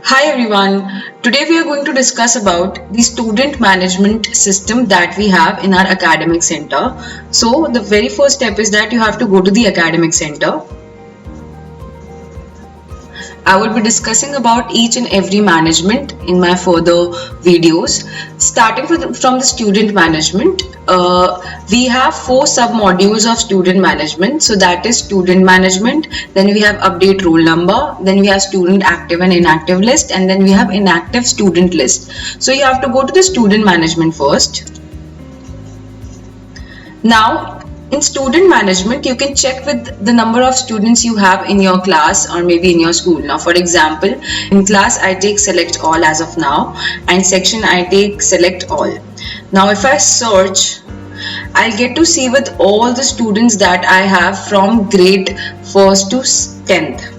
Hi everyone. Today we are going to discuss about the student management system that we have in our academic center. So the very first step is that you have to go to the academic center. I will be discussing about each and every management in my further videos. Starting from the student management, we have four sub-modules of student management. So that is student management, then we have update roll number, then we have student active and inactive list, and then we have inactive student list. So you have to go to the student management first. Now, in student management, you can check with the number of students you have in your class or maybe in your school. Now, for example, in class, I take select all as of now, and section I take select all. Now, if I search, I'll get to see with all the students that I have from grade 1st to 10th.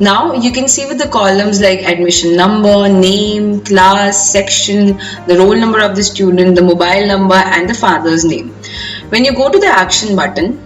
Now you can see with the columns like admission number, name, class, section, the roll number of the student, the mobile number, and the father's name. When you go to the action button,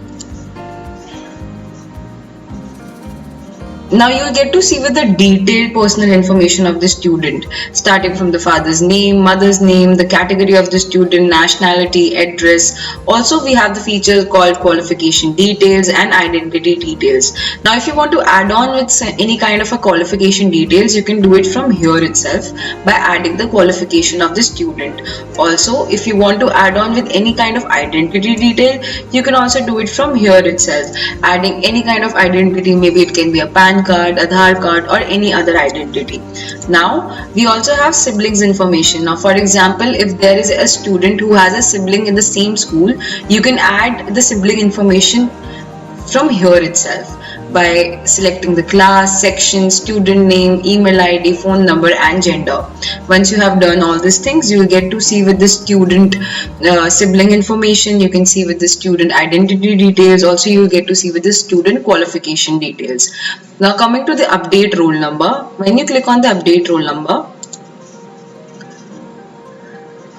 now you'll get to see with the detailed personal information of the student, starting from the father's name, mother's name, the category of the student, nationality, address. Also, we have the feature called qualification details and identity details. Now, if you want to add on with any kind of a qualification details, you can do it from here itself by adding the qualification of the student. Also, if you want to add on with any kind of identity detail, you can also do it from here itself, adding any kind of identity. Maybe it can be a PAN card, Aadhaar card, or any other identity. Now, we also have siblings information. Now, for example, if there is a student who has a sibling in the same school, you can add the sibling information from here itself by selecting the class, section, student name, email ID, phone number, and gender. Once you have done all these things, you will get to see with the student sibling information. You can see with the student identity details. Also, you will get to see with the student qualification details. Now, coming to the update roll number. When you click on the update roll number,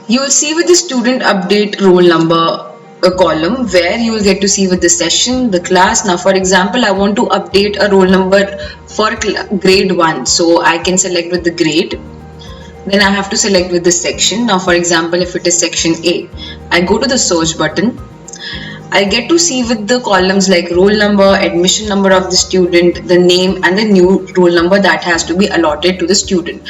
you will see with the student update roll number a column where you will get to see with the session, the class. Now, for example, I want to update a roll number for grade 1. So I can select with the grade. Then I have to select with the section. Now, for example, if it is section A, I go to the search button. I get to see with the columns like roll number, admission number of the student, the name, and the new roll number that has to be allotted to the student.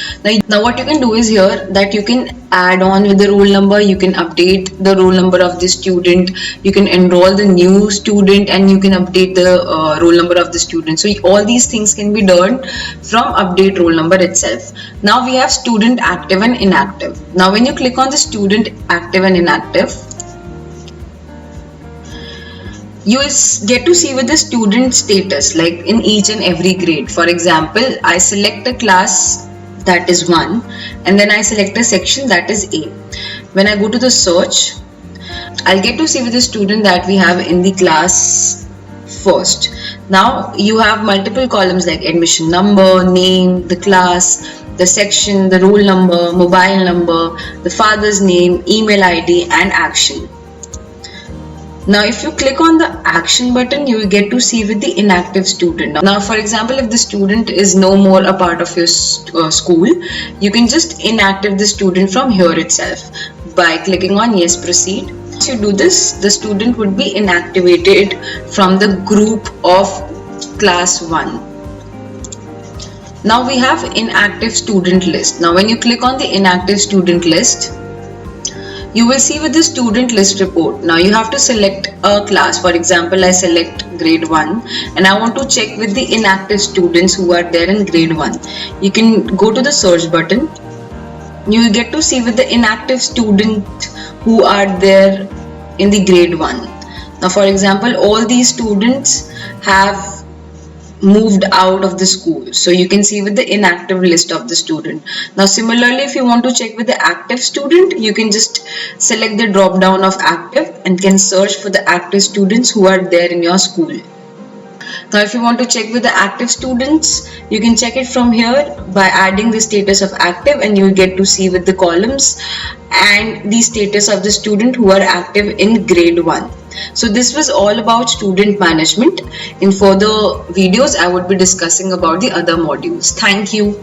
Now what you can do is here that you can add on with the roll number, you can update the roll number of the student, you can enroll the new student, and you can update the roll number of the student. So all these things can be done from update roll number itself. Now we have student active and inactive. Now when you click on the student active and inactive, you will get to see with the student status like in each and every grade. For example, I select a class that is 1 and then I select a section that is A. When I go to the search, I'll get to see with the student that we have in the class first. Now you have multiple columns like admission number, name, the class, the section, the roll number, mobile number, the father's name, email ID, and action. Now, if you click on the action button, you will get to see with the inactive student. Now, for example, if the student is no more a part of your school, you can just inactive the student from here itself by clicking on yes, proceed. Once you do this, the student would be inactivated from the group of class 1. Now we have inactive student list. Now when you click on the inactive student list, you will see with the student list report. Now you have to select a class. For example, I select grade 1 and I want to check with the inactive students who are there in grade 1. You can go to the search button. You will get to see with the inactive students who are there in the grade 1. Now for example, all these students have moved out of the school, so you can see with the inactive list of the student. Now similarly, if you want to check with the active student, you can just select the drop down of active and can search for the active students who are there in your school. Now if you want to check with the active students, you can check it from here by adding the status of active, and you will get to see with the columns and the status of the student who are active in grade 1. So this was all about student management. In further videos, I would be discussing about the other modules. Thank you.